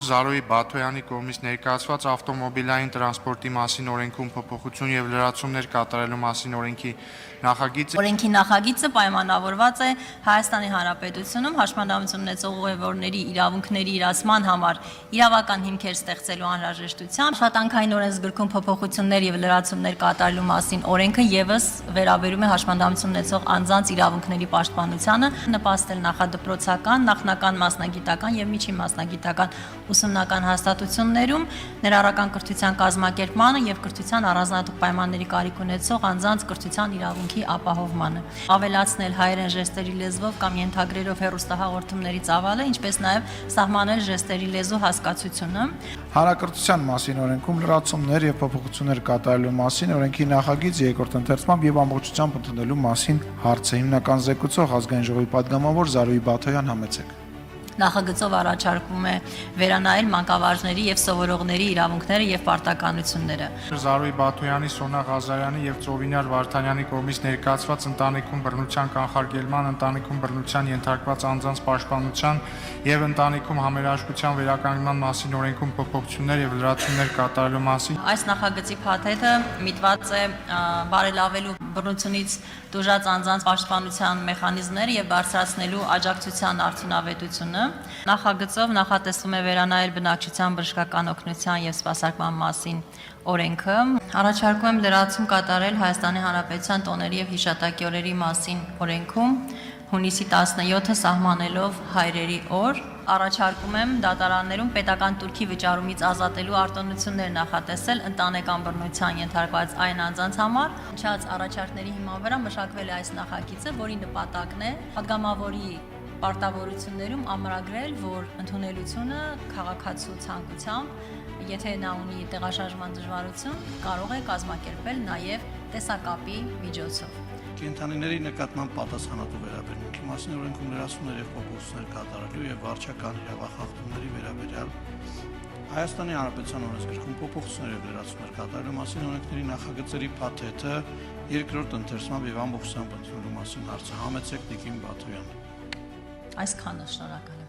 Զարոյի Բաթոյանի կողմից ներկայացված ավտոմոբիլային տրանսպորտի մասին օրենքում փոփոխություն եւ լրացումներ կատարելու մասին օրենքի նախագիծը Օրենքի նախագիծը պայմանավորված է Հայաստանի Հանրապետությունում հաշմանդամություն ունեցող ուղևորների իրավունքների իրացման համար իրավական հիմքեր ստեղծելու անհրաժեշտությամբ աշխատանքային օրենսգրքում փոփոխություններ եւ լրացումներ կատարելու մասին օրենքը եւս վերաբերում է հաշմանդամություն ունեցող անձանց իրավունքների պաշտպանությանը, նպաստել նախադպրոցական, նախնական մասնագիտական եւ միջին մասնագիտական ուսումնական հաստատություններում ներառական կրթության կազմակերպմանը եւ կրթության առանձնահատուկ պայմանների կարիք ունեցող անձանց կրթության իրավունքի ապահովմանը, ավելացնել հայերեն ժեստերի լեզվով կամ ենթագրերով հեռուստահաղորդումների ծավալը, ինչպես նաեւ սահմանել ժեստերի լեզու հասկացությունը։ Հանրակրթության մասին օրենքում լրացումներ եւ փոփոխություններ կատարելու մասին օրենքի նախագիծ երկրորդ ընթերցմամբ եւ ամբողջությամբ ընդունելու մասին հարցը հիմնական զեկուցող ազգային ժողովի падգամավոր Զարոյի Բաթոյան համեցեք։ Նախագծով առաջարկվում է վերանայել մանկավարժների եւ սովորողների իրավունքները եւ պարտականությունները։ Զարոյի Բաթոյանի, Սոնա Ղազարյանի եւ Ծովինար Վարդանյանի կողմից ներկայացված ընտանիքում բռնության կանխարգելման, ընտանիքում բռնության ենթարկված անձանց պաշտպանության եւ ընտանիքում համերաշխության վերականգնման մասին օրենքում փոփոխություններ եւ լրացումներ կատարելու մասին։ Այս նախագծի փաթեթը միտված է բարելավելու բռնությունից տուժած անձանց պաշտպանության մեխանիզմները եւ բարձրացնելու աջակցության արդյունավետությունը։ Նախագծով նախատեսվում է վերանայել բնակչության բժշկական օգնության եւ սպասարկման մասին օրենքը։ Առաջարկում եմ լրացում կատարել Հայաստանի Հանրապետության տոների եւ հիշատակի օրերի մասին օրենքում հունիսի 17-ը սահմանելով հայրերի օր։ Առաջարկում եմ դատարաններում պետական турքի վճարումից ազատելու արտոնություններ նախատեսել ընտանեկան բռնության ենթարկված այն անձանց համար։ Ինչած առաջարկների հիման վրա մշակվել է այս նախագիծը, որի նպատակն է падգամավորի պարտավորություններում ամրագրել, որ ընդունելությունը քաղաքացու ցանկությամբ, եթե նա ունի տեղաշարժման դժվարություն, կարող է կազմակերպել նաև տեսակապի միջոցով։ Կենդանիների նկատմամբ պատասխանատու վերաբերմունքի մասին օրենքում լրացումներ եւ փոփոխություններ կատարելու եւ վարչական իրավախախտումների վերաբերյալ Հայաստանի Հանրապետության օրենսգրքում փոփոխություններ եւ լրացումներ կատարելու մասին օրենքների նախագծերի փաթեթը երկրորդ ընթերցմամբ եւ ամբողջությամբ ընդունելու մասին հարցը համեցեք Տիկին Բաթոյան։ Այսքանը, շնորհակալ։